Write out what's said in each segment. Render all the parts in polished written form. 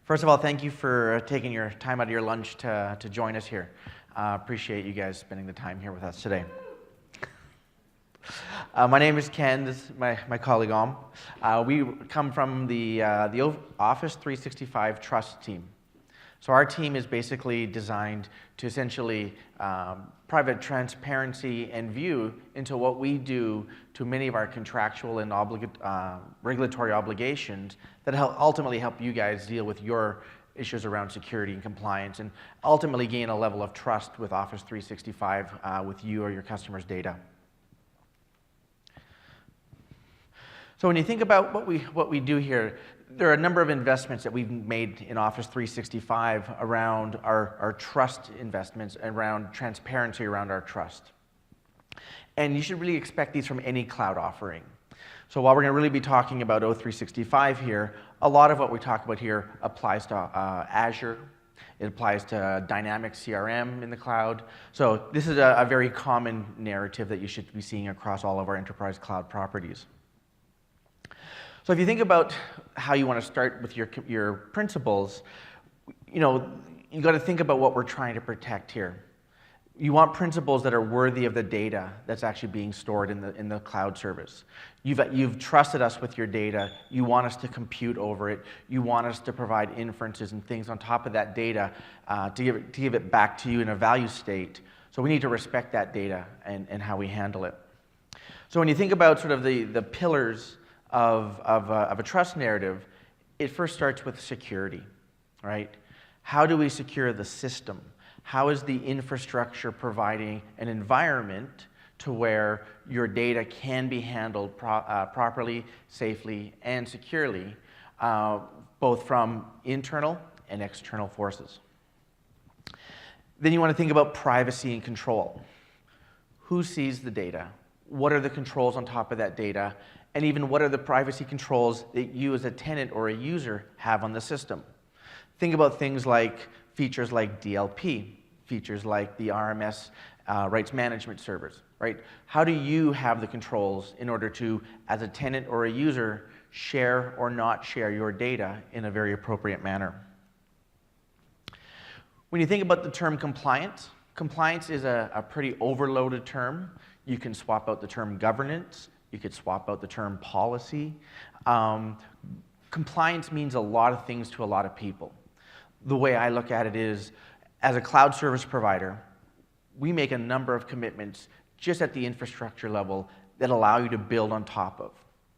First of all, thank you for taking your time out of your lunch to join us here. Appreciate you guys spending the time here with us today. My name is Ken, this is my colleague Om. We come from the Office 365 Trust team. So our team is basically designed to essentially provide transparency and view into what we do to many of our contractual and regulatory obligations that ultimately help you guys deal with your issues around security and compliance and ultimately gain a level of trust with Office 365 with you or your customers' data. So when you think about what we do here, there are a number of investments that we've made in Office 365 around our trust investments, around transparency around our trust. And you should really expect these from any cloud offering. So while we're going to really be talking about O365 here, a lot of what we talk about here applies to Azure. It applies to Dynamics CRM in the cloud. So this is a very common narrative that you should be seeing across all of our enterprise cloud properties. So if you think about how you want to start with your principles, you got to think about what we're trying to protect here. You want principles that are worthy of the data that's actually being stored in the cloud service. You've trusted us with your data. You want us to compute over it. You want us to provide inferences and things on top of that data to give it back to you in a value state. So we need to respect that data and how we handle it. So when you think about sort of the pillars of a trust narrative, it first starts with security, right? How do we secure the system? How is the infrastructure providing an environment to where your data can be handled properly, safely, and securely, both from internal and external forces? Then you want to think about privacy and control. Who sees the data? What are the controls on top of that data? And even what are the privacy controls that you as a tenant or a user have on the system? Think about things like features like DLP, features like the RMS rights management servers, right? How do you have the controls in order to, as a tenant or a user, share or not share your data in a very appropriate manner? When you think about the term compliance, compliance is a pretty overloaded term. You can swap out the term governance. You could swap out the term policy. Compliance means a lot of things to a lot of people. The way I look at it is, as a cloud service provider, we make a number of commitments just at the infrastructure level that allow you to build on top of,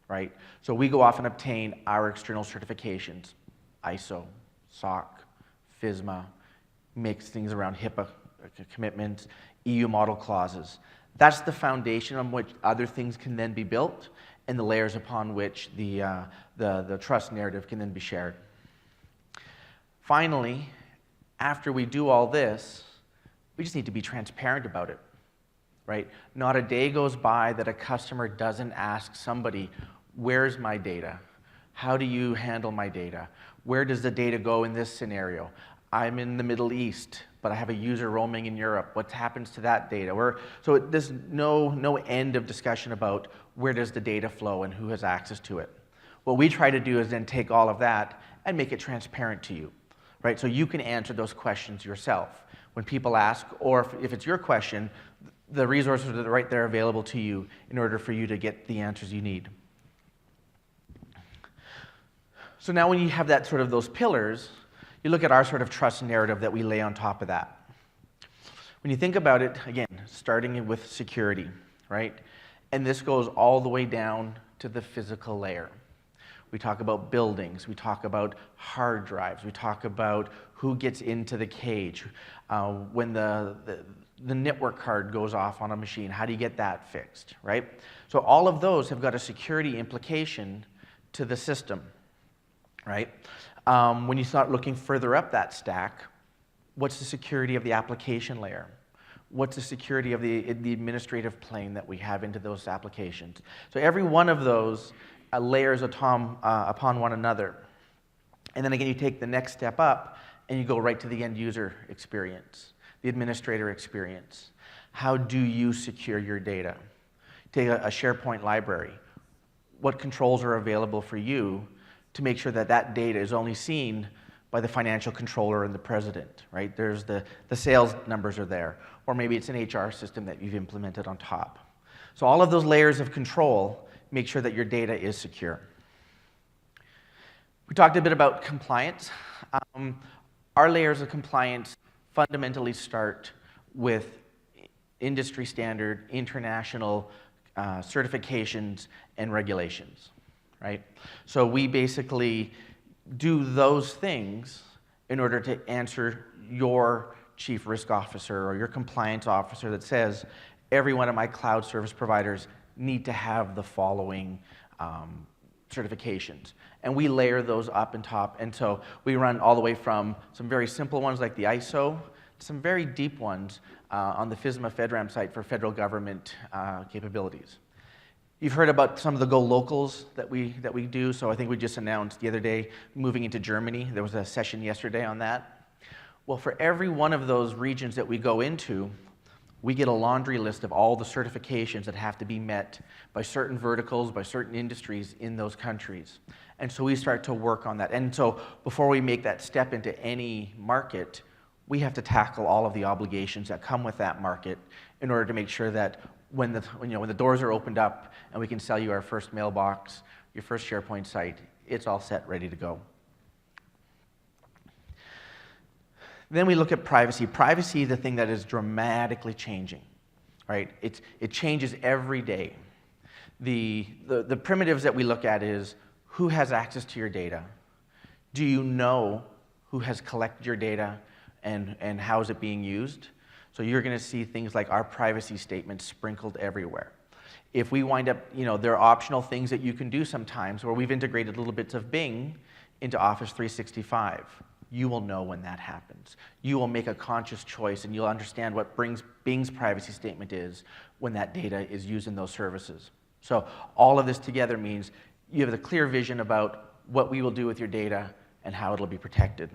right? So we go off and obtain our external certifications, ISO, SOC, FISMA, makes things around HIPAA commitments, EU model clauses. That's the foundation on which other things can then be built and the layers upon which the trust narrative can then be shared. Finally, after we do all this, we just need to be transparent about it, right? Not a day goes by that a customer doesn't ask somebody, where's my data? How do you handle my data? Where does the data go in this scenario? I'm in the Middle East, but I have a user roaming in Europe. What happens to that data? So there's no end of discussion about where does the data flow and who has access to it. What we try to do is then take all of that and make it transparent to you, right? So you can answer those questions yourself. When people ask, or if it's your question, the resources are right there available to you in order for you to get the answers you need. So now when you have that sort of those pillars, you look at our sort of trust narrative that we lay on top of that. When you think about it, again, starting with security, right? And this goes all the way down to the physical layer. We talk about buildings, we talk about hard drives, we talk about who gets into the cage. When the network card goes off on a machine, how do you get that fixed, right? So all of those have got a security implication to the system, right? When you start looking further up that stack, what's the security of the application layer? What's the security of the administrative plane that we have into those applications? So every one of those layers upon one another. And then again, you take the next step up and you go right to the end user experience, the administrator experience. How do you secure your data? Take a SharePoint library. What controls are available for you to make sure that that data is only seen by the financial controller and the president, right? There's the sales numbers are there, or maybe it's an HR system that you've implemented on top. So all of those layers of control make sure that your data is secure. We talked a bit about compliance. Our layers of compliance fundamentally start with industry standard, international certifications and regulations, right? So we basically do those things in order to answer your chief risk officer or your compliance officer that says, every one of my cloud service providers need to have the following certifications. And we layer those up and top. And so we run all the way from some very simple ones like the ISO to some very deep ones on the FISMA FedRAMP site for federal government capabilities. You've heard about some of the Go Locals that we do. So I think we just announced the other day moving into Germany. There was a session yesterday on that. Well, for every one of those regions that we go into, we get a laundry list of all the certifications that have to be met by certain verticals, by certain industries in those countries. And so we start to work on that. And so before we make that step into any market, we have to tackle all of the obligations that come with that market in order to make sure that when the doors are opened up and we can sell you our first mailbox, your first SharePoint site, it's all set, ready to go. Then we look at privacy. Privacy is the thing that is dramatically changing, right? It changes every day. The primitives that we look at is who has access to your data? Do you know who has collected your data and how is it being used? So you're going to see things like our privacy statements sprinkled everywhere. If we wind up, there are optional things that you can do sometimes where we've integrated little bits of Bing into Office 365. You will know when that happens. You will make a conscious choice and you'll understand what Bing's privacy statement is when that data is used in those services. So all of this together means you have a clear vision about what we will do with your data and how it'll be protected.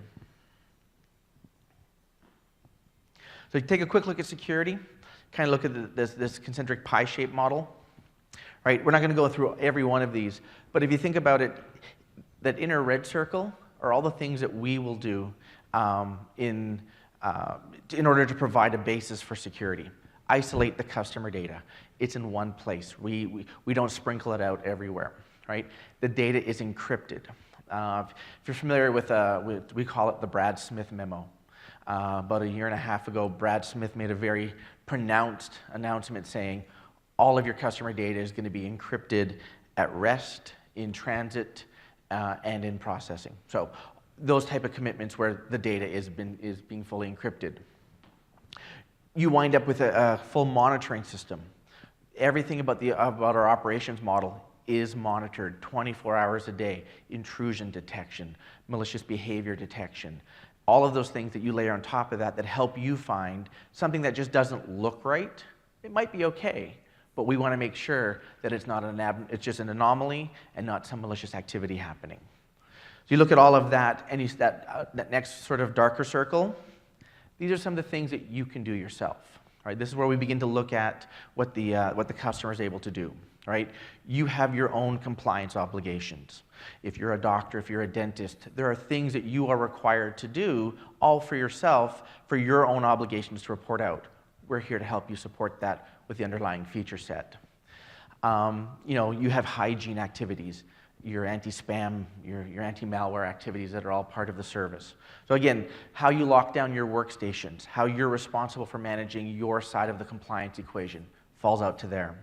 So take a quick look at security, kind of look at this concentric pie-shaped model. Right? We're not going to go through every one of these, but if you think about it, that inner red circle are all the things that we will do in order to provide a basis for security. Isolate the customer data. It's in one place. We don't sprinkle it out everywhere, right? The data is encrypted. If you're familiar with we call it the Brad Smith memo. About a year and a half ago, Brad Smith made a very pronounced announcement saying all of your customer data is going to be encrypted at rest, in transit, and in processing. So those type of commitments where the data is being fully encrypted. You wind up with a full monitoring system. Everything about our operations model is monitored 24 hours a day. Intrusion detection, malicious behavior detection, all of those things that you layer on top of that help you find something that just doesn't look right. It might be okay, but we want to make sure that it's not it's just an anomaly and not some malicious activity happening. So you look at all of that, and that next sort of darker circle, these are some of the things that you can do yourself. Right? This is where we begin to look at what the customer is able to do. Right? You have your own compliance obligations. If you're a doctor, if you're a dentist, there are things that you are required to do all for yourself for your own obligations to report out. We're here to help you support that with the underlying feature set. You have hygiene activities, your anti-spam, your anti-malware activities that are all part of the service. So again, how you lock down your workstations, how you're responsible for managing your side of the compliance equation falls out to there.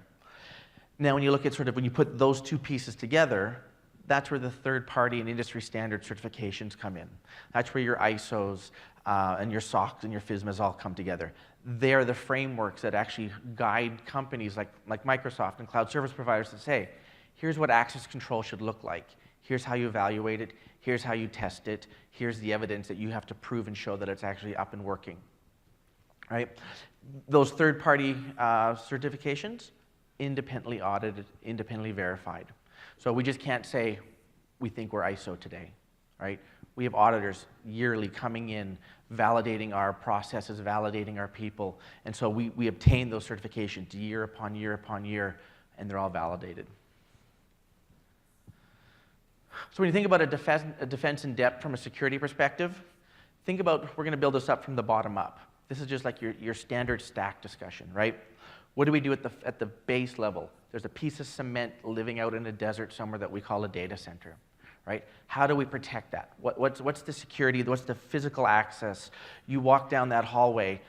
Now, when you look at when you put those two pieces together, that's where the third-party and industry standard certifications come in. That's where your ISOs and your SOCs and your FISMAs all come together. They're the frameworks that actually guide companies like Microsoft and cloud service providers to say, here's what access control should look like. Here's how you evaluate it. Here's how you test it. Here's the evidence that you have to prove and show that it's actually up and working. Right? Those third-party certifications, independently audited, independently verified. So we just can't say, we think we're ISO today, right? We have auditors yearly coming in, validating our processes, validating our people, and so we obtain those certifications year upon year upon year, and they're all validated. So when you think about a defense in depth from a security perspective, think about, we're going to build this up from the bottom up. This is just like your standard stack discussion, right? What do we do at the base level? There's a piece of cement living out in a desert somewhere that we call a data center, right? How do we protect that? What's the security? What's the physical access? You walk down that hallway,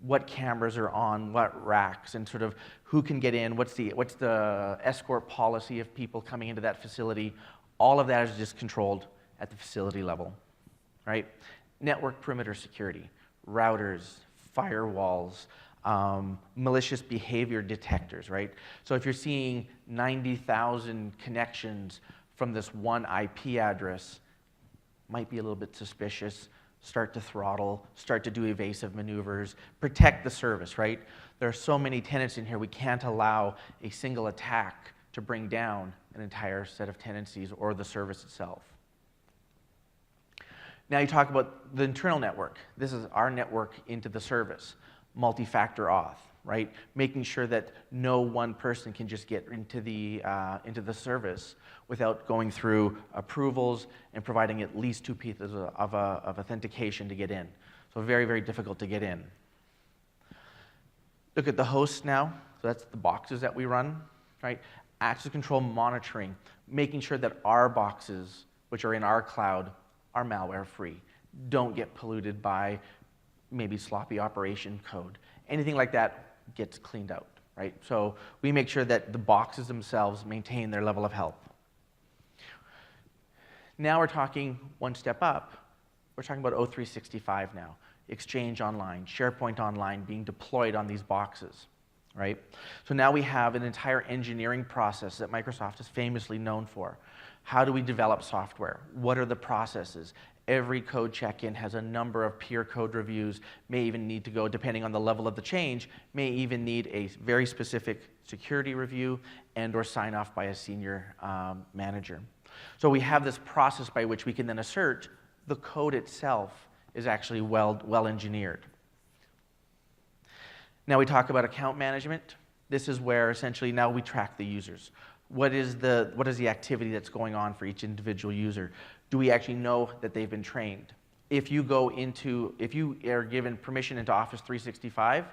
what cameras are on, what racks, and sort of who can get in, what's the escort policy of people coming into that facility? All of that is just controlled at the facility level, right? Network perimeter security, routers, firewalls, malicious behavior detectors, right? So if you're seeing 90,000 connections from this one IP address, might be a little bit suspicious, start to throttle, start to do evasive maneuvers, protect the service, right? There are so many tenants in here, we can't allow a single attack to bring down an entire set of tenancies or the service itself. Now you talk about the internal network. This is our network into the service. Multi-factor auth, right? Making sure that no one person can just get into the service without going through approvals and providing at least 2 pieces of authentication to get in. So very, very difficult to get in. Look at the hosts now. So that's the boxes that we run, right? Access control monitoring, making sure that our boxes, which are in our cloud, are malware-free. Don't get polluted by maybe sloppy operation code. Anything like that gets cleaned out, right? So we make sure that the boxes themselves maintain their level of health. Now we're talking one step up. We're talking about O365 now. Exchange Online, SharePoint Online being deployed on these boxes, right? So now we have an entire engineering process that Microsoft is famously known for. How do we develop software? What are the processes? Every code check-in has a number of peer code reviews, may even need to go, depending on the level of the change, may even need a very specific security review and or sign off by a senior manager. So we have this process by which we can then assert the code itself is actually well engineered. Now we talk about account management. This is where essentially now we track the users. What is the activity that's going on for each individual user? Do we actually know that they've been trained? If you are given permission into Office 365,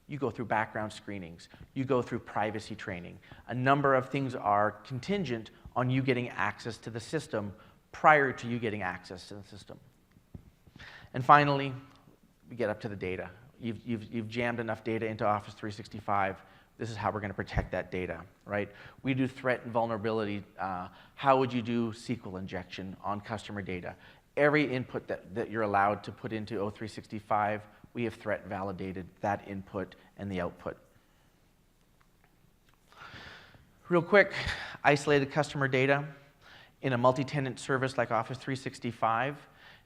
you go through background screenings. You go through privacy training. A number of things are contingent on you getting access to the system prior to you getting access to the system. And finally, we get up to the data. You've jammed enough data into Office 365. This is how we're going to protect that data, right? We do threat and vulnerability. How would you do SQL injection on customer data? Every input that you're allowed to put into O365, we have threat validated that input and the output. Real quick, isolated customer data. In a multi-tenant service like Office 365,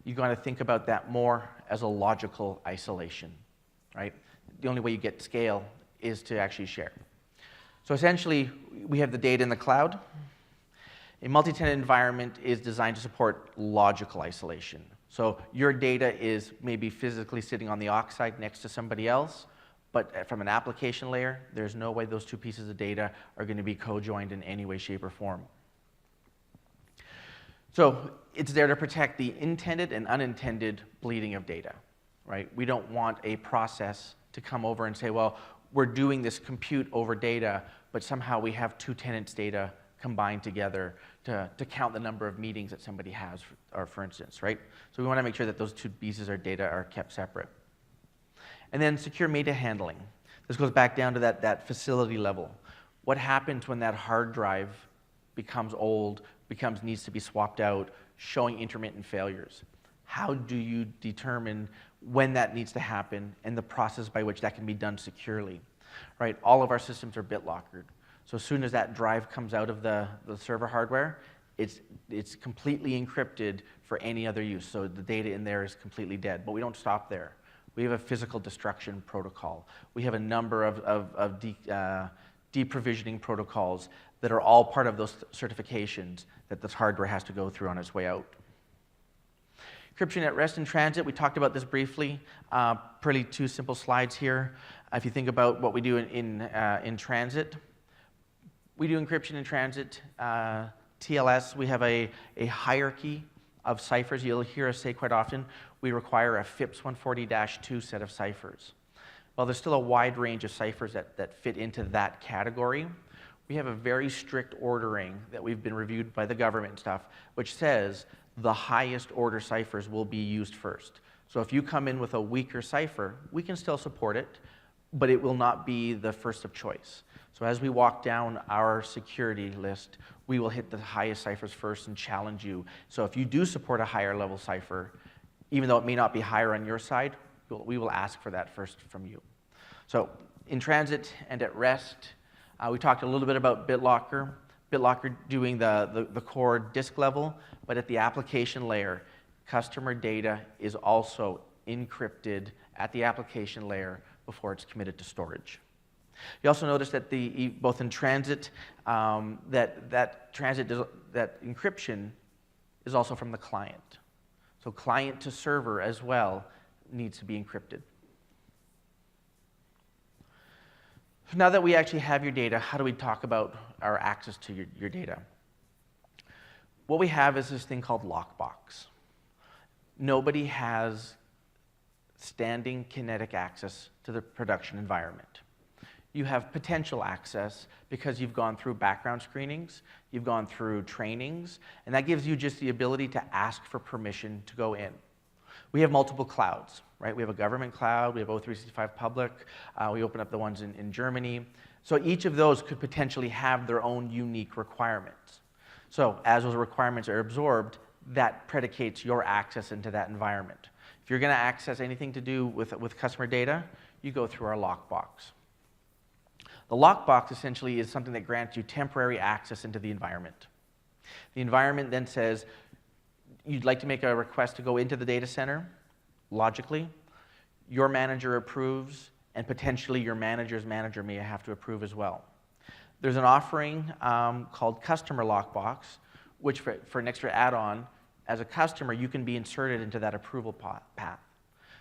you've got to think about that more as a logical isolation, right? The only way you get scale is to actually share. So essentially, we have the data in the cloud. A multi-tenant environment is designed to support logical isolation. So your data is maybe physically sitting on the aux side next to somebody else, but from an application layer, there's no way those 2 pieces of data are going to be co-joined in any way, shape, or form. So it's there to protect the intended and unintended bleeding of data, right? We don't want a process to come over and say, well, we're doing this compute over data, but somehow we have 2 tenants' data combined together to count the number of meetings that somebody has, for instance, right? So we want to make sure that those 2 pieces of data are kept separate. And then secure media handling. This goes back down to that facility level. What happens when that hard drive becomes old, needs to be swapped out, showing intermittent failures? How do you determine when that needs to happen and the process by which that can be done securely, right? All of our systems are BitLockered. So as soon as that drive comes out of the server hardware, it's completely encrypted for any other use. So the data in there is completely dead. But we don't stop there. We have a physical destruction protocol. We have a number of deprovisioning protocols that are all part of those certifications that this hardware has to go through on its way out. Encryption at rest in transit, we talked about this briefly. Pretty 2 simple slides here. If you think about what we do in transit, we do encryption in transit TLS, we have a hierarchy of ciphers. You'll hear us say quite often, we require a FIPS 140-2 set of ciphers. While there's still a wide range of ciphers that fit into that category, we have a very strict ordering that we've been reviewed by the government and stuff, which says the highest order ciphers will be used first. So if you come in with a weaker cipher, we can still support it, but it will not be the first of choice. So as we walk down our security list, we will hit the highest ciphers first and challenge you. So if you do support a higher level cipher, even though it may not be higher on your side, we will ask for that first from you. So in transit and at rest, we talked a little bit about BitLocker. BitLocker doing the core disk level, but at the application layer, customer data is also encrypted at the application layer before it's committed to storage. You also notice that both in transit, that encryption is also from the client. So client to server as well needs to be encrypted. Now that we actually have your data, how do we talk about our access to your data? What we have is this thing called Lockbox. Nobody has standing kinetic access to the production environment. You have potential access because you've gone through background screenings, you've gone through trainings, and that gives you just the ability to ask for permission to go in. We have multiple clouds, right? We have a government cloud, we have O365 public, we open up the ones in Germany. So each of those could potentially have their own unique requirements. So as those requirements are absorbed, that predicates your access into that environment. If you're going to access anything to do with customer data, you go through our Lockbox. The Lockbox essentially is something that grants you temporary access into the environment. The environment then says, you'd like to make a request to go into the data center, logically. Your manager approves, and potentially your manager's manager may have to approve as well. There's an offering called Customer Lockbox, which for an extra add-on, as a customer, you can be inserted into that approval path.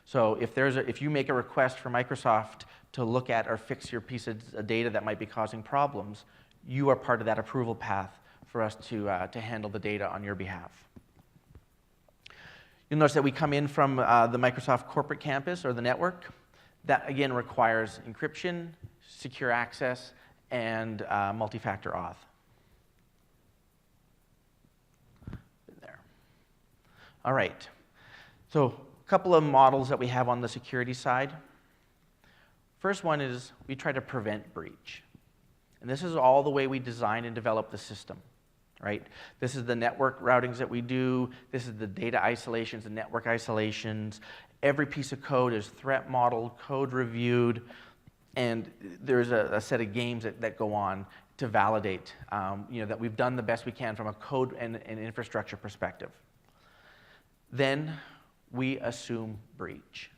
So if you make a request for Microsoft to look at or fix your piece of data that might be causing problems, you are part of that approval path for us to handle the data on your behalf. You'll notice that we come in from the Microsoft corporate campus or the network. That again requires encryption, secure access, and multi-factor auth. There. All right. So a couple of models that we have on the security side. First one is we try to prevent breach. And this is all the way we design and develop the system. Right? This is the network routings that we do. This is the data isolations, the network isolations. Every piece of code is threat modeled, code reviewed, and there's a set of games that go on to validate that we've done the best we can from a code and infrastructure perspective. Then we assume breach.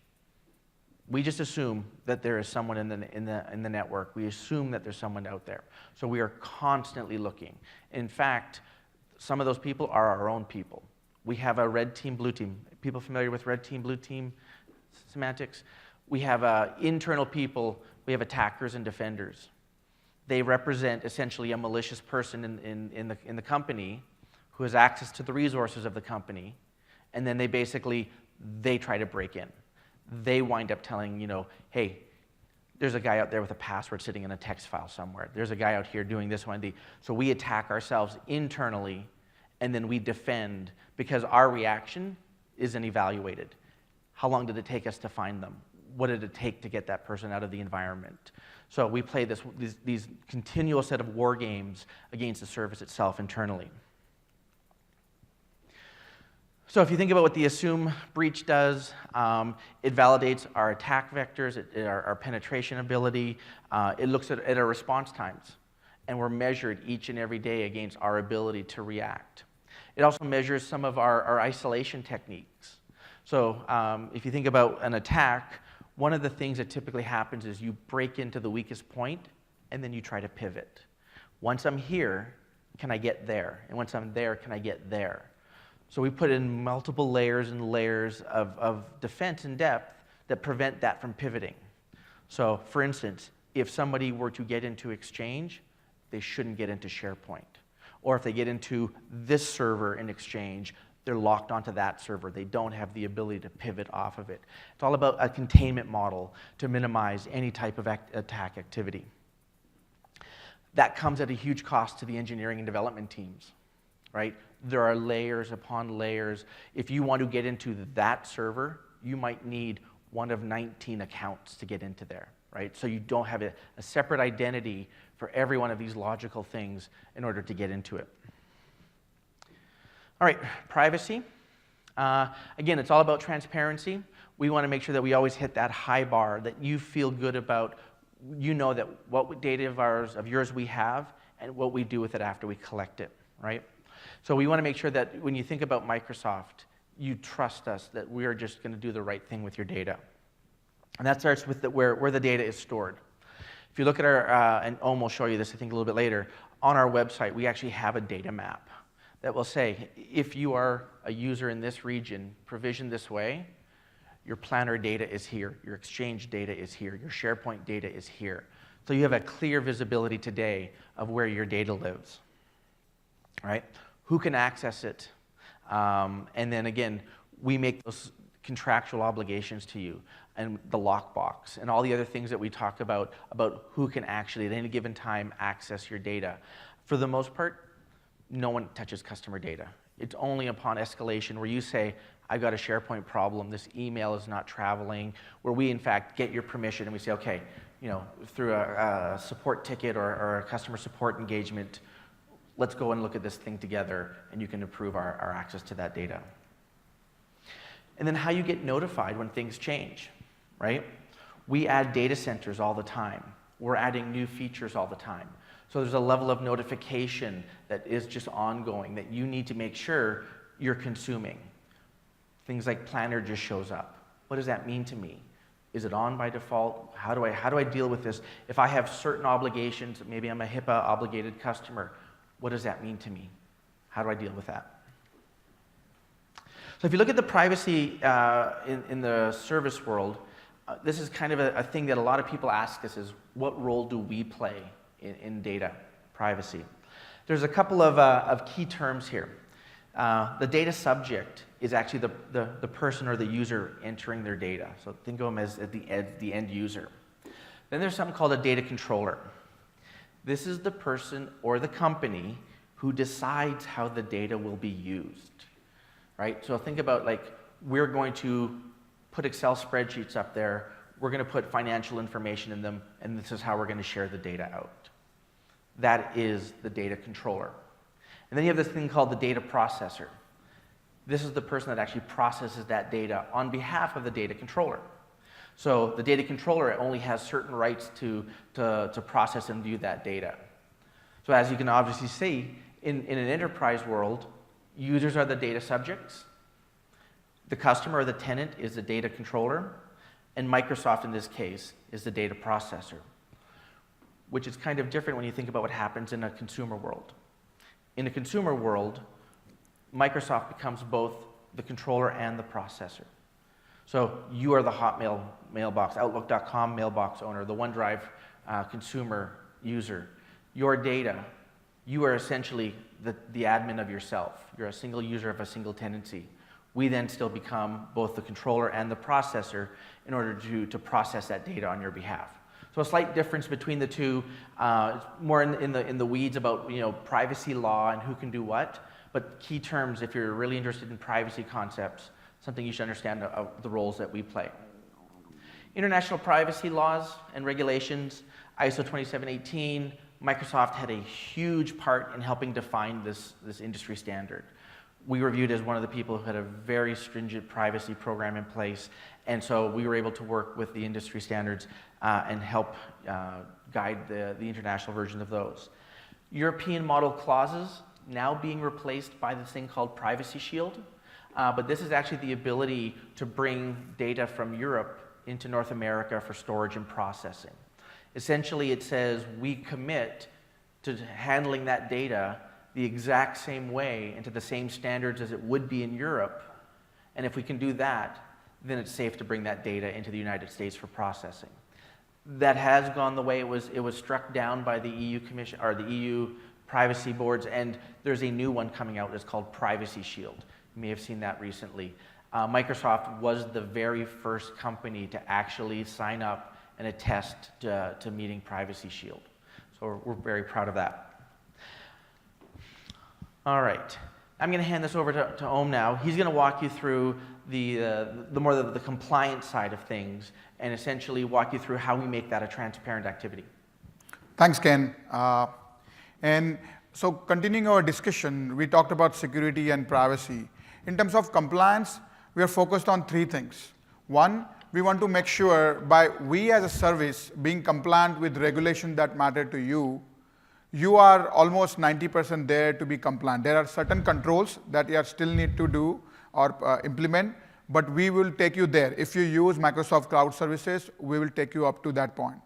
We just assume that there is someone in the network. We assume that there's someone out there. So we are constantly looking. In fact, some of those people are our own people. We have a red team, blue team. People familiar with red team, blue team semantics? We have internal people. We have attackers and defenders. They represent essentially a malicious person in the company who has access to the resources of the company, and then they try to break in. They wind up telling, hey, there's a guy out there with a password sitting in a text file somewhere. There's a guy out here doing this one. So we attack ourselves internally, and then we defend because our reaction isn't evaluated. How long did it take us to find them? What did it take to get that person out of the environment? So we play these continual set of war games against the service itself internally. So if you think about what the assume breach does, it validates our attack vectors, our penetration ability. It looks at our response times, and we're measured each and every day against our ability to react. It also measures some of our isolation techniques. So if you think about an attack, one of the things that typically happens is you break into the weakest point, and then you try to pivot. Once I'm here, can I get there? And once I'm there, can I get there? So we put in multiple layers and layers of defense and depth that prevent that from pivoting. So for instance, if somebody were to get into Exchange, they shouldn't get into SharePoint. Or if they get into this server in Exchange, they're locked onto that server. They don't have the ability to pivot off of it. It's all about a containment model to minimize any type of attack activity. That comes at a huge cost to the engineering and development teams, right? There are layers upon layers. If you want to get into that server, you might need one of 19 accounts to get into there, right? So you don't have a separate identity for every one of these logical things in order to get into it. All right, privacy. Again, it's all about transparency. We want to make sure that we always hit that high bar, that you feel good about, you know that what data of yours we have and what we do with it after we collect it, right? So we want to make sure that when you think about Microsoft, you trust us that we are just going to do the right thing with your data. And that starts with where the data is stored. If you look at our, and Ohm will show you this I think a little bit later, on our website we actually have a data map that will say, if you are a user in this region, provisioned this way, your planner data is here, your Exchange data is here, your SharePoint data is here. So you have a clear visibility today of where your data lives, right? Who can access it? And then again, we make those contractual obligations to you, and the lockbox, and all the other things that we talk about who can actually at any given time access your data. For the most part, no one touches customer data. It's only upon escalation where you say, I've got a SharePoint problem, this email is not traveling, where we in fact get your permission and we say, okay, you know, through a support ticket or a customer support engagement, let's go and look at this thing together and you can approve our access to that data. And then how you get notified when things change, right? We add data centers all the time. We're adding new features all the time. So there's a level of notification that is just ongoing that you need to make sure you're consuming. Things like Planner just shows up. What does that mean to me? Is it on by default? How do I deal with this? If I have certain obligations, maybe I'm a HIPAA obligated customer, what does that mean to me? How do I deal with that? So if you look at the privacy in the service world, this is kind of a thing that a lot of people ask us is, what role do we play in data privacy? There's a couple of key terms here. The data subject is actually the person or the user entering their data. So think of them as the end user. Then there's something called a data controller. This is the person or the company who decides how the data will be used, right? So think about, like, we're going to put Excel spreadsheets up there, we're going to put financial information in them, and this is how we're going to share the data out. That is the data controller. And then you have this thing called the data processor. This is the person that actually processes that data on behalf of the data controller. So the data controller only has certain rights to process and view that data. So as you can obviously see, in an enterprise world, users are the data subjects, the customer or the tenant is the data controller, and Microsoft in this case is the data processor, which is kind of different when you think about what happens in a consumer world. In a consumer world, Microsoft becomes both the controller and the processor. So you are the Hotmail mailbox, Outlook.com mailbox owner, the OneDrive consumer user. Your data, you are essentially the admin of yourself. You're a single user of a single tenancy. We then still become both the controller and the processor in order to process that data on your behalf. So a slight difference between the two, more in the weeds about, you know, privacy law and who can do what, but key terms if you're really interested in privacy concepts, something you should understand of the roles that we play. International privacy laws and regulations, ISO 27718, Microsoft had a huge part in helping define this industry standard. We were viewed as one of the people who had a very stringent privacy program in place, and so we were able to work with the industry standards and help guide the international version of those. European model clauses now being replaced by this thing called Privacy Shield, but this is actually the ability to bring data from Europe into North America for storage and processing. Essentially, it says we commit to handling that data the exact same way and to the same standards as it would be in Europe, and if we can do that, then it's safe to bring that data into the United States for processing. That has gone the way it was struck down by the EU Commission, or the EU privacy boards, and there's a new one coming out that's called Privacy Shield. You may have seen that recently. Microsoft was the very first company to actually sign up and attest to meeting Privacy Shield. So we're very proud of that. All right. I'm going to hand this over to Om now. He's going to walk you through the compliance side of things and essentially walk you through how we make that a transparent activity. Thanks, Ken. And so continuing our discussion, we talked about security and privacy. In terms of compliance, we are focused on three things. One, we want to make sure by we as a service being compliant with regulations that matter to you, you are almost 90% there to be compliant. There are certain controls that you still need to do or implement, but we will take you there. If you use Microsoft Cloud Services, we will take you up to that point.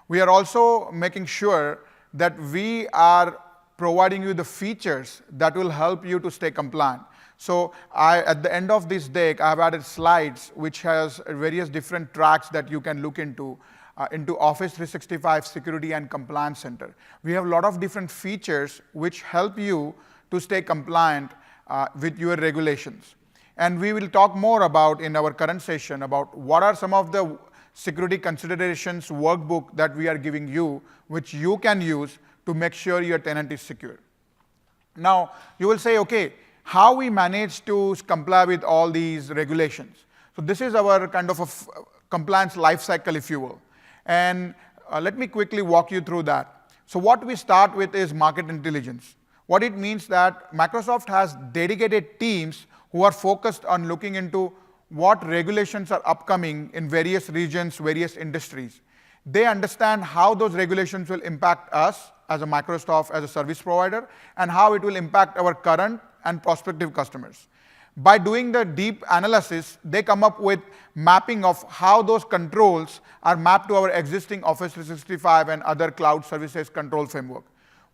We are also making sure that we are providing you the features that will help you to stay compliant. So at the end of this deck, I have added slides which has various different tracks that you can look into Office 365 Security and Compliance Center. We have a lot of different features which help you to stay compliant with your regulations. And we will talk more about in our current session about what are some of the security considerations workbook that we are giving you, which you can use to make sure your tenant is secure. Now, you will say, okay, how we manage to comply with all these regulations. So this is our kind of a compliance life cycle, if you will. And let me quickly walk you through that. So what we start with is market intelligence. What it means that Microsoft has dedicated teams who are focused on looking into what regulations are upcoming in various regions, various industries. They understand how those regulations will impact us as a Microsoft, as a service provider, and how it will impact our current and prospective customers. By doing the deep analysis, they come up with mapping of how those controls are mapped to our existing Office 365 and other cloud services control framework.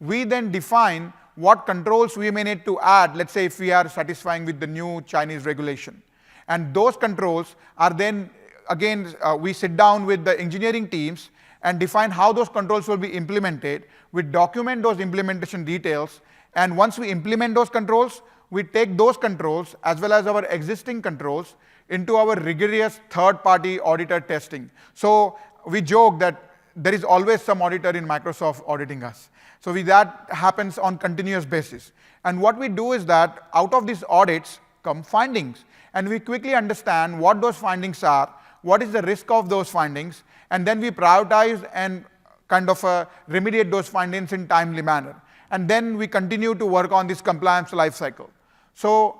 We then define what controls we may need to add, let's say if we are satisfying with the new Chinese regulation. And those controls are then, again, we sit down with the engineering teams and define how those controls will be implemented. We document those implementation details, and once we implement those controls, we take those controls as well as our existing controls into our rigorous third-party auditor testing. So we joke that there is always some auditor in Microsoft auditing us. So that happens on continuous basis. And what we do is that out of these audits come findings. And we quickly understand what those findings are, what is the risk of those findings, and then we prioritize and kind of remediate those findings in timely manner. And then we continue to work on this compliance life cycle. So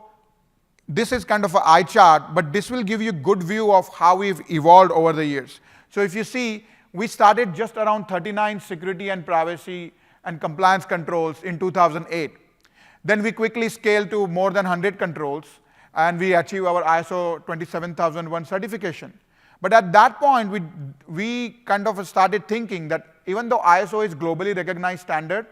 this is kind of an eye chart, but this will give you a good view of how we've evolved over the years. So if you see, we started just around 39 security and privacy and compliance controls in 2008. Then we quickly scaled to more than 100 controls, and we achieved our ISO 27001 certification. But at that point, we kind of started thinking that even though ISO is globally recognized standard,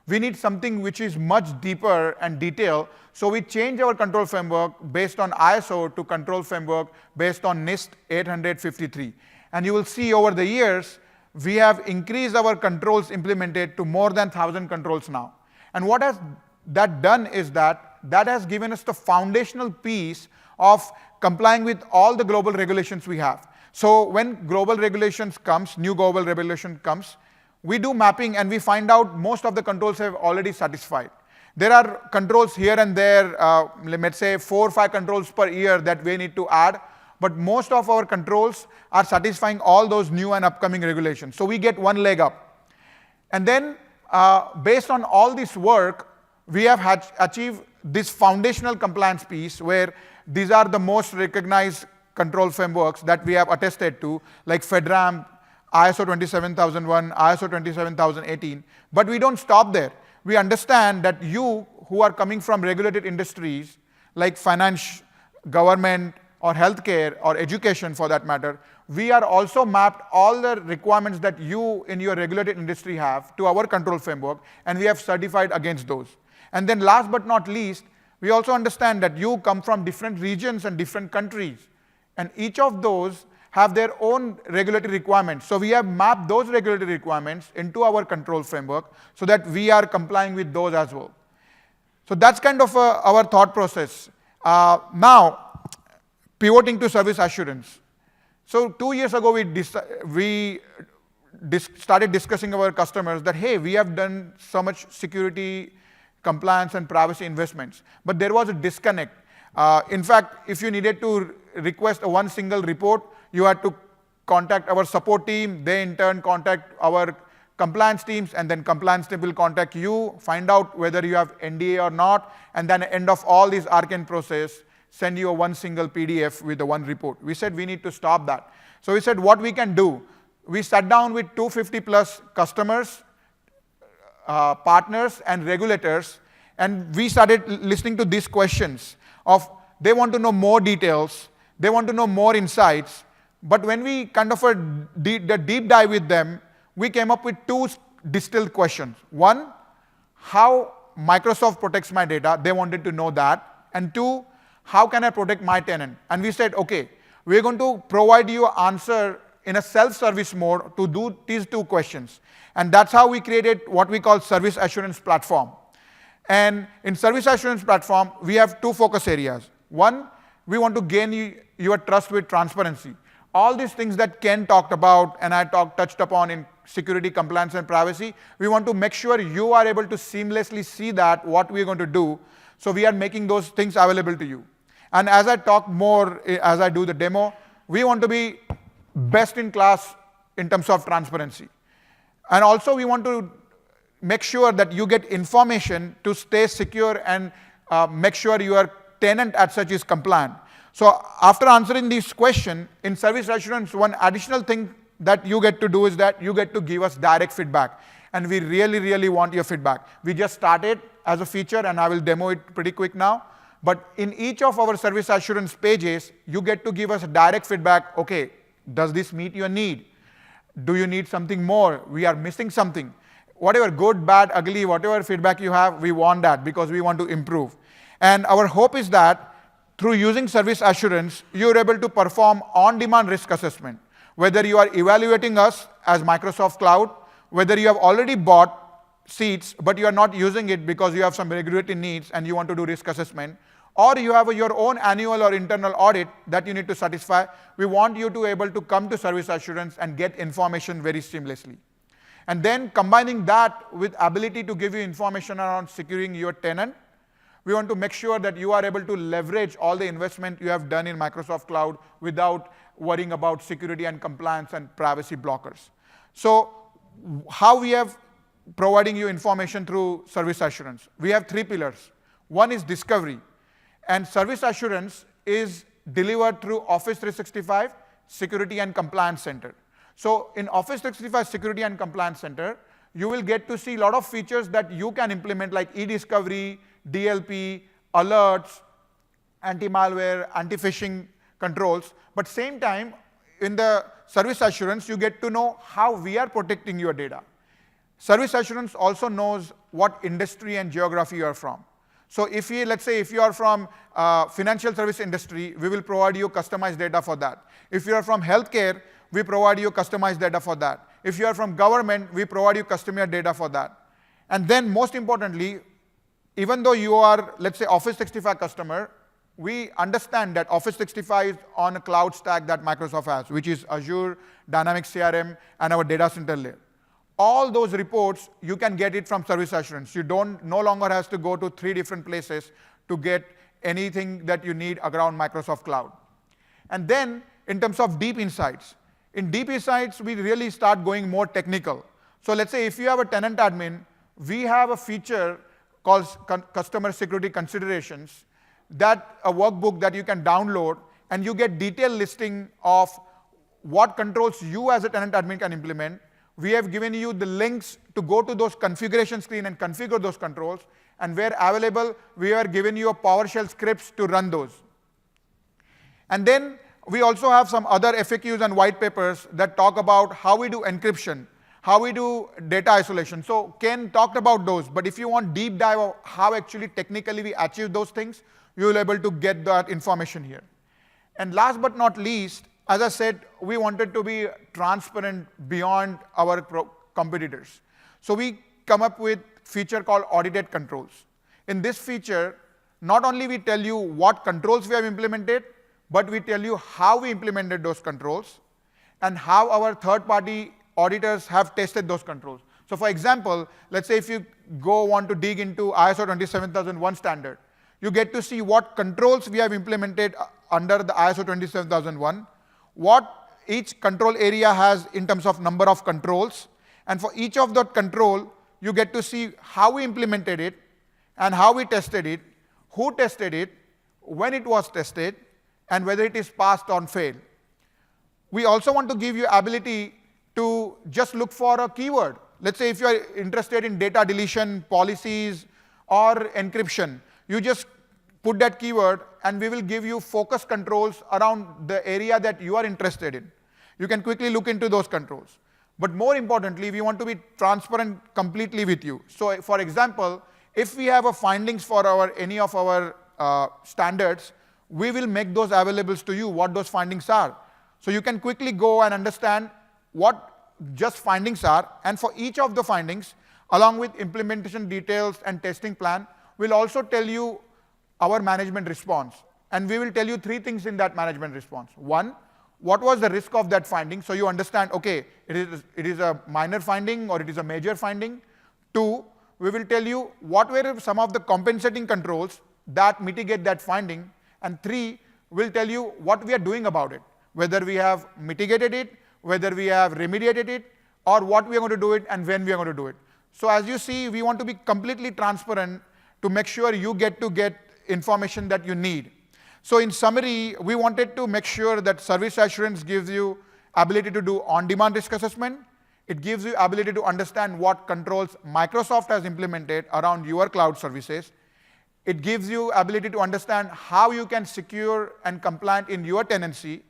we need something which is much deeper and detailed. So we changed our control framework based on ISO to control framework based on NIST 853. And you will see over the years, we have increased our controls implemented to more than 1,000 controls now. And what has that done is that has given us the foundational piece of complying with all the global regulations we have. So when global regulations comes, new global regulation comes, we do mapping and we find out most of the controls have already satisfied. There are controls here and there, let's say 4 or 5 controls per year that we need to add, but most of our controls are satisfying all those new and upcoming regulations. So we get one leg up. And then based on all this work, we have achieved this foundational compliance piece where these are the most recognized control frameworks that we have attested to, like FedRAMP, ISO 27001, ISO 27018. But we don't stop there. We understand that you who are coming from regulated industries like finance, government, or healthcare, or education for that matter, we are also mapped all the requirements that you in your regulated industry have to our control framework, and we have certified against those. And then last but not least, we also understand that you come from different regions and different countries, and each of those have their own regulatory requirements. So we have mapped those regulatory requirements into our control framework so that we are complying with those as well. So that's kind of our thought process. Now, pivoting to service assurance. So 2 years ago, we started discussing our customers that, hey, we have done so much security, compliance, and privacy investments, but there was a disconnect. In fact, if you needed to request one single report, you had to contact our support team. They in turn contact our compliance teams, and then compliance team will contact you, find out whether you have NDA or not, and then at the end of all this arcane process, send you a one single PDF with the one report. We said we need to stop that. So we said what we can do. We sat down with 250 plus customers, partners, and regulators, and we started listening to these questions of they want to know more details, they want to know more insights, but when we kind of did a deep dive with them, we came up with two distilled questions. One, how Microsoft protects my data, they wanted to know that, and two, how can I protect my tenant? And we said, okay, we're going to provide you an answer in a self-service mode to do these two questions. And that's how we created what we call Service Assurance Platform. And in Service Assurance Platform, we have two focus areas. One, we want to gain your trust with transparency. All these things that Ken talked about and I touched upon in security, compliance, and privacy, we want to make sure you are able to seamlessly see that, what we're going to do. So we are making those things available to you. And as I talk more, as I do the demo, we want to be best in class in terms of transparency. And also we want to make sure that you get information to stay secure and make sure your tenant as such is compliant. So after answering this question, in service assurance, one additional thing that you get to do is that you get to give us direct feedback. And we really, really want your feedback. We just started as a feature, and I will demo it pretty quick now. But in each of our service assurance pages, you get to give us direct feedback. Okay, does this meet your need? Do you need something more? We are missing something. Whatever, good, bad, ugly, whatever feedback you have, we want that because we want to improve. And our hope is that through using service assurance, you're able to perform on-demand risk assessment. Whether you are evaluating us as Microsoft Cloud, whether you have already bought seats, but you are not using it because you have some regulatory needs and you want to do risk assessment, or you have your own annual or internal audit that you need to satisfy, we want you to be able to come to service assurance and get information very seamlessly. And then combining that with ability to give you information around securing your tenant, we want to make sure that you are able to leverage all the investment you have done in Microsoft Cloud without worrying about security and compliance and privacy blockers. So how we have providing you information through service assurance? We have three pillars. One is discovery. And service assurance is delivered through Office 365 Security and Compliance Center. So in Office 365 Security and Compliance Center, you will get to see a lot of features that you can implement like e-discovery, DLP, alerts, anti-malware, anti-phishing controls. But same time, in the service assurance, you get to know how we are protecting your data. Service assurance also knows what industry and geography you are from. So if you, let's say if you are from financial service industry, we will provide you customized data for that. If you are from healthcare, we provide you customized data for that. If you are from government, we provide you customized data for that. And then most importantly, even though you are, let's say, Office 365 customer, we understand that Office 365 is on a cloud stack that Microsoft has, which is Azure, Dynamics CRM, and our data center layer. All those reports, you can get it from service assurance. You no longer have to go to 3 different places to get anything that you need around Microsoft Cloud. And then, in terms of deep insights, in deep insights, we really start going more technical. So let's say if you have a tenant admin, we have a feature called Customer Security Considerations, that a workbook that you can download, and you get detailed listing of what controls you as a tenant admin can implement. We have given you the links to go to those configuration screen and configure those controls, and where available, we are giving you a PowerShell scripts to run those. And then we also have some other FAQs and white papers that talk about how we do encryption, how we do data isolation. So Ken talked about those, but if you want deep dive of how actually technically we achieve those things, you will be able to get that information here. And last but not least, as I said, we wanted to be transparent beyond our competitors. So we come up with a feature called audited controls. In this feature, not only we tell you what controls we have implemented, but we tell you how we implemented those controls and how our third-party auditors have tested those controls. So for example, let's say if you want to dig into ISO 27001 standard, you get to see what controls we have implemented under the ISO 27001, what each control area has in terms of number of controls, and for each of that control, you get to see how we implemented it and how we tested it, who tested it, when it was tested, and whether it is passed or failed. We also want to give you ability to just look for a keyword. Let's say if you are interested in data deletion policies or encryption, you just put that keyword and we will give you focus controls around the area that you are interested in. You can quickly look into those controls. But more importantly, we want to be transparent completely with you. So for example, if we have a findings for any of our standards, we will make those available to you, what those findings are. So you can quickly go and understand what just findings are, and for each of the findings, along with implementation details and testing plan, we'll also tell you our management response. And we will tell you 3 things in that management response. 1, what was the risk of that finding? So you understand, okay, it is a minor finding or it is a major finding. 2, we will tell you what were some of the compensating controls that mitigate that finding. And 3, we'll tell you what we are doing about it, whether we have mitigated it, whether we have remediated it, or what we are going to do it and when we are going to do it. So as you see, we want to be completely transparent to make sure you get information that you need. So in summary, we wanted to make sure that service assurance gives you ability to do on-demand risk assessment. It gives you ability to understand what controls Microsoft has implemented around your cloud services. It gives you ability to understand how you can secure and compliant in your tenancy.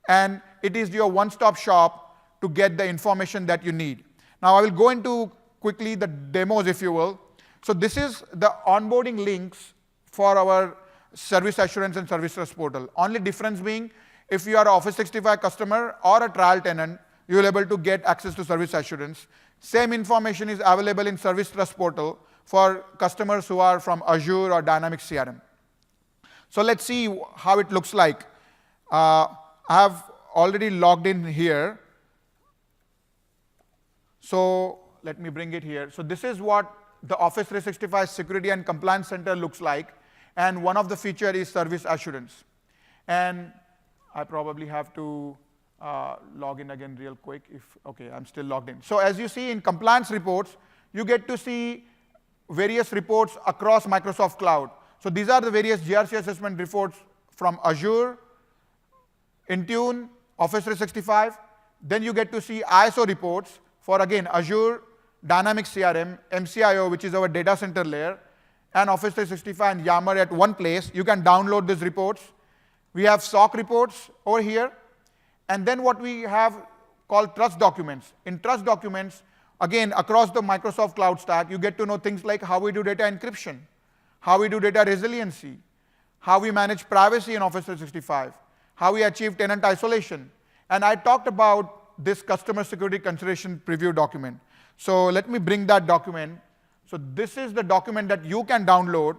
And it is your one-stop shop to get the information that you need. Now I will go into quickly the demos, if you will. So this is the onboarding links for our service assurance and service trust portal. Only difference being, if you are an Office 365 customer or a trial tenant, you will be able to get access to service assurance. Same information is available in service trust portal for customers who are from Azure or Dynamics CRM. So let's see how it looks like. I have already logged in here. So let me bring it here. So this is what the Office 365 Security and Compliance Center looks like. And one of the features is service assurance. And I probably have to log in again real quick. Okay, I'm still logged in. So as you see in compliance reports, you get to see various reports across Microsoft Cloud. So these are the various GRC assessment reports from Azure, Intune, Office 365. Then you get to see ISO reports for, again, Azure, Dynamics CRM, MCIO, which is our data center layer, and Office 365 and Yammer at one place. You can download these reports. We have SOC reports over here. And then what we have called trust documents. In trust documents, again, across the Microsoft Cloud stack, you get to know things like how we do data encryption, how we do data resiliency, how we manage privacy in Office 365, how we achieve tenant isolation. And I talked about this customer security consideration preview document. So let me bring that document. So this is the document that you can download.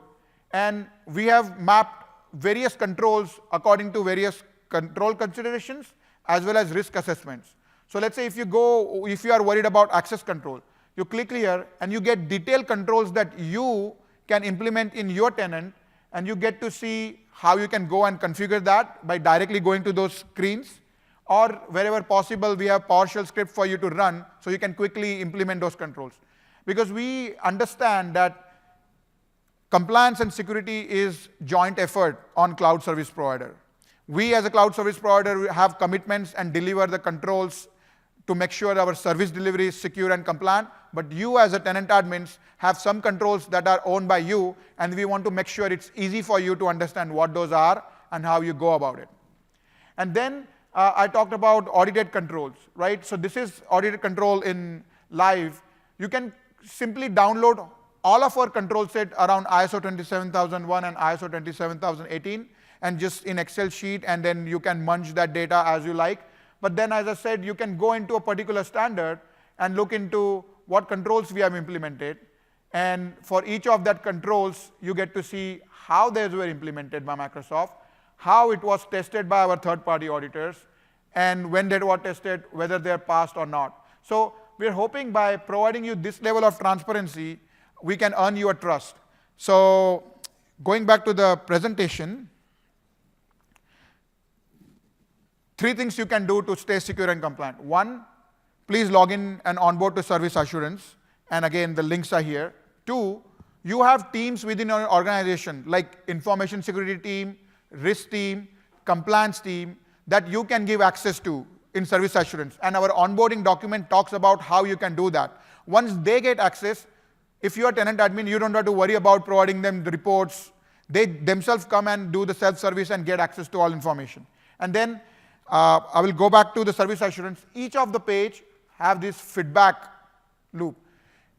And we have mapped various controls according to various control considerations as well as risk assessments. So let's say if you are worried about access control, you click here and you get detailed controls that you can implement in your tenant, and you get to see how you can go and configure that by directly going to those screens, or wherever possible, we have PowerShell script for you to run so you can quickly implement those controls. Because we understand that compliance and security is joint effort on cloud service provider. We as a cloud service provider have commitments and deliver the controls to make sure our service delivery is secure and compliant, but you as a tenant admins have some controls that are owned by you, and we want to make sure it's easy for you to understand what those are and how you go about it. And then I talked about audited controls, right? So this is audited control in live. You can simply download all of our control set around ISO 27001 and ISO 27018, and just in Excel sheet, and then you can munch that data as you like. But then, as I said, you can go into a particular standard and look into what controls we have implemented. And for each of that controls, you get to see how those were implemented by Microsoft, how it was tested by our third-party auditors, and when they were tested, whether they're passed or not. So we're hoping by providing you this level of transparency, we can earn your trust. So going back to the presentation, 3 things you can do to stay secure and compliant. 1, please log in and onboard to Service Assurance. And again, the links are here. 2, you have teams within your organization, like information security team, risk team, compliance team, that you can give access to in Service Assurance. And our onboarding document talks about how you can do that. Once they get access, if you're a tenant admin, you don't have to worry about providing them the reports. They themselves come and do the self-service and get access to all information. And then I will go back to the Service Assurance. Each of the page have this feedback loop.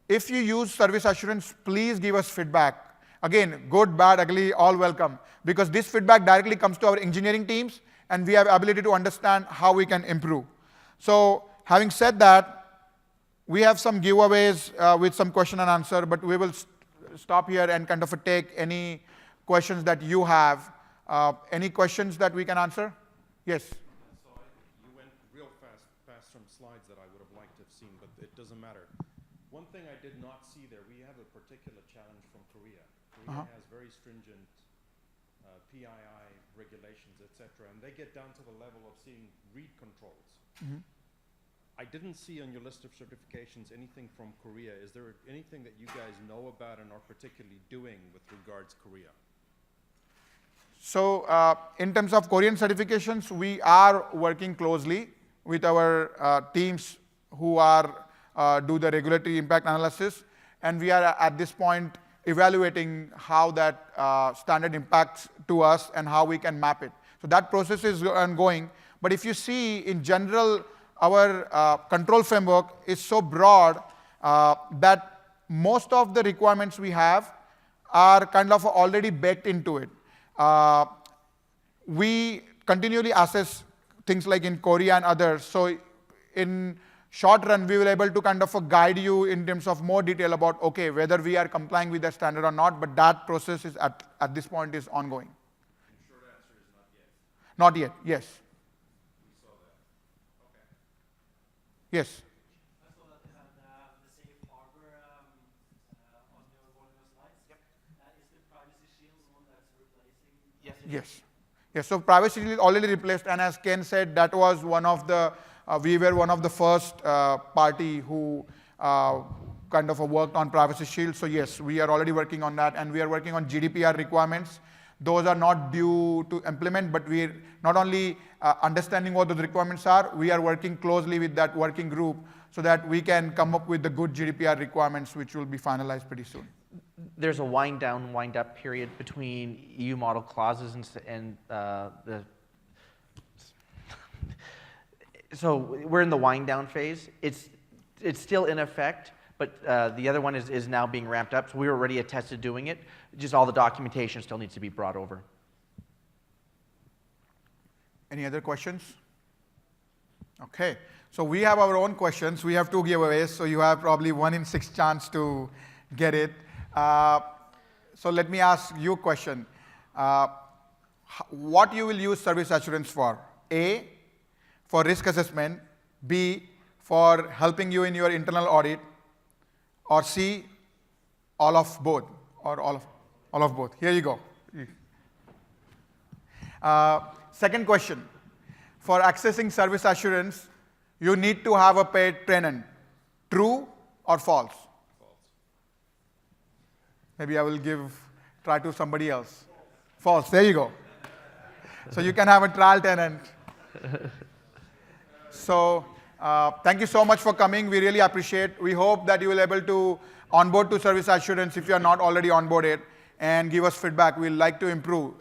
If you use Service Assurance, please give us feedback. Again, good, bad, ugly, all welcome. Because this feedback directly comes to our engineering teams, and we have ability to understand how we can improve. So having said that, we have some giveaways with some question and answer, but we will stop here and kind of take any questions that you have. Any questions that we can answer? Yes? You went real past some slides that I would have liked to have seen, but it doesn't matter. One thing I did not see there, we have a particular challenge from Korea. Korea has very stringent PII regulations, etc., and they get down to the level of seeing read controls. I didn't see on your list of certifications anything from Korea. Is there anything that you guys know about and are particularly doing with regards Korea? So in terms of Korean certifications, we are working closely with our teams who are do the regulatory impact analysis, and we are at this point evaluating how that standard impacts to us and how we can map it. So that process is ongoing. But if you see, in general, our control framework is so broad that most of the requirements we have are kind of already baked into it. We continually assess things like in Korea and others. So in short run, we will be able to kind of guide you in terms of more detail about, okay, whether we are complying with the standard or not, but that process is at this point is ongoing. The short answer is Not not yet. yet, yes. We saw that. Okay. Yes. I saw that they had the safe harbor on one of your slides. Yep. Is the Privacy Shield the one that's replacing? Yes. Yes. Yes, so Privacy Shield is already replaced, and as Ken said, that was one of the, we were one of the first party who kind of worked on Privacy Shield. So yes, we are already working on that, and we are working on GDPR requirements. Those are not due to implement, but we're not only understanding what those requirements are, we are working closely with that working group so that we can come up with the good GDPR requirements, which will be finalized pretty soon. There's a wind down, wind up period between EU model clauses and the. So we're in the wind down phase. It's still in effect, but the other one is now being ramped up. So we were already attested doing it. Just all the documentation still needs to be brought over. Any other questions? Okay, so we have our own questions. We have 2 giveaways, so you have probably 1 in 6 chance to get it. So let me ask you a question. What you will use Service Assurance for? A, for risk assessment. B, for helping you in your internal audit. Or C, all of both, or all of both. Here you go. Second question. For accessing Service Assurance, you need to have a paid tenant. True or false? Maybe I will try to somebody else. False, there you go. So you can have a trial tenant. So thank you so much for coming. We really appreciate. We hope that you will be able to onboard to Service Assurance if you are not already onboarded, and give us feedback. We'd like to improve.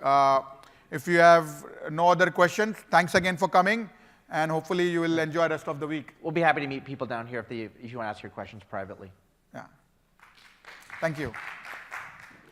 If you have no other questions, thanks again for coming, and hopefully you will enjoy the rest of the week. We'll be happy to meet people down here if you want to ask your questions privately. Yeah. Thank you.